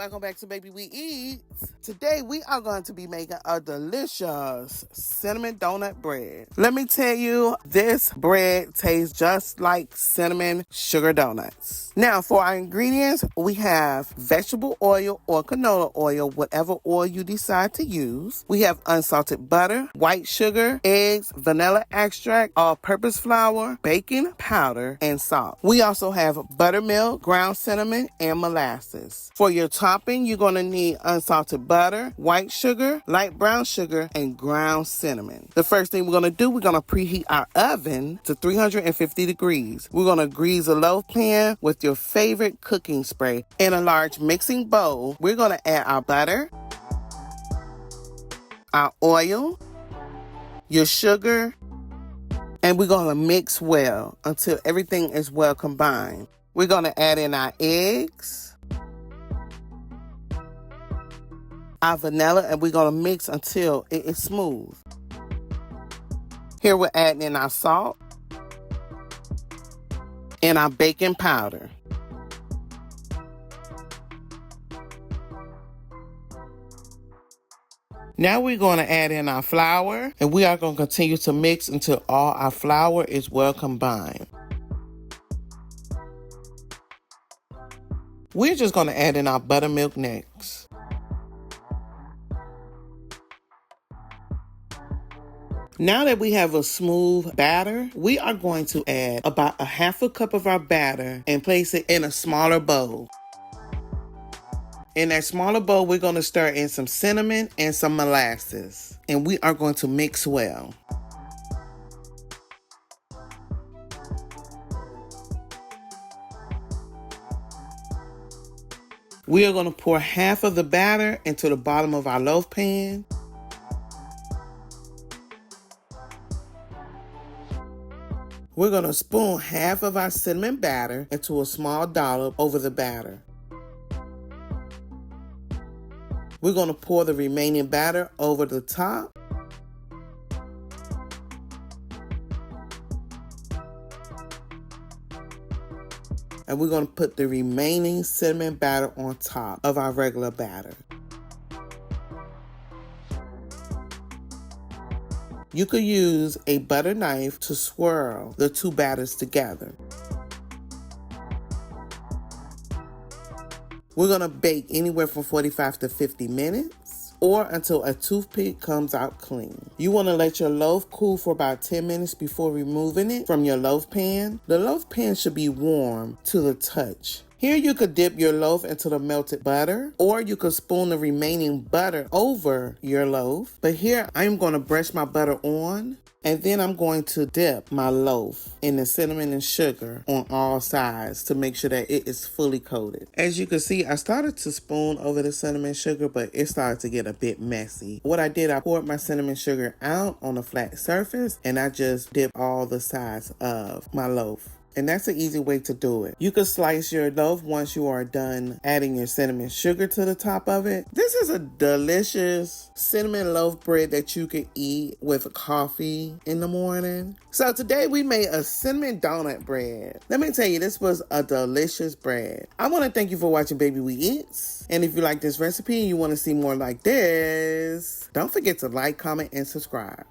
welcome back to Baby We Eat. Today we are going to be making a delicious cinnamon donut bread. Let me tell you, this bread tastes just like cinnamon sugar donuts. Now for our ingredients, we have vegetable oil or canola oil, whatever oil you decide to use. We have unsalted butter, white sugar, eggs, vanilla extract, all-purpose flour, baking powder, and salt. We also have buttermilk, ground cinnamon, and molasses. For your topping, you're going to need unsalted butter, white sugar, light brown sugar, and ground cinnamon. The first thing we're going to do, we're going to preheat our oven to 350 degrees. We're going to grease a loaf pan with your favorite cooking spray. In a large mixing bowl, we're going to add our butter, our oil, your sugar, and we're going to mix well until everything is well combined. We're going to add in our eggs, our vanilla, and we're going to mix until it is smooth. Here we're adding in our salt and our baking powder. Now we're going to add in our flour, and we are going to continue to mix until all our flour is well combined. We're just going to add in our buttermilk next. Now that we have a smooth batter, we are going to add about a half a cup of our batter and place it in a smaller bowl. In that smaller bowl, we're going to stir in some cinnamon and some molasses, and we are going to mix well. We are going to pour half of the batter into the bottom of our loaf pan. We're going to spoon half of our cinnamon batter into a small dollop over the batter. We're going to pour the remaining batter over the top. And we're going to put the remaining cinnamon batter on top of our regular batter. You could use a butter knife to swirl the two batters together. We're going to bake anywhere from 45 to 50 minutes or until a toothpick comes out clean. You want to let your loaf cool for about 10 minutes before removing it from your loaf pan. The loaf pan should be warm to the touch. Here you could dip your loaf into the melted butter, or you could spoon the remaining butter over your loaf. But here I'm going to brush my butter on, and then I'm going to dip my loaf in the cinnamon and sugar on all sides to make sure that it is fully coated. As you can see, I started to spoon over the cinnamon sugar, but it started to get a bit messy. What I did, I poured my cinnamon sugar out on a flat surface, and I just dipped all the sides of my loaf. And that's an easy way to do it. You can slice your loaf once you are done adding your cinnamon sugar to the top of it. This is a delicious cinnamon loaf bread that you can eat with coffee in the morning. So today we made a cinnamon donut bread. Let me tell you, this was a delicious bread. I want to thank you for watching Baby We Eats. And if you like this recipe and you want to see more like this, don't forget to like, comment, and subscribe.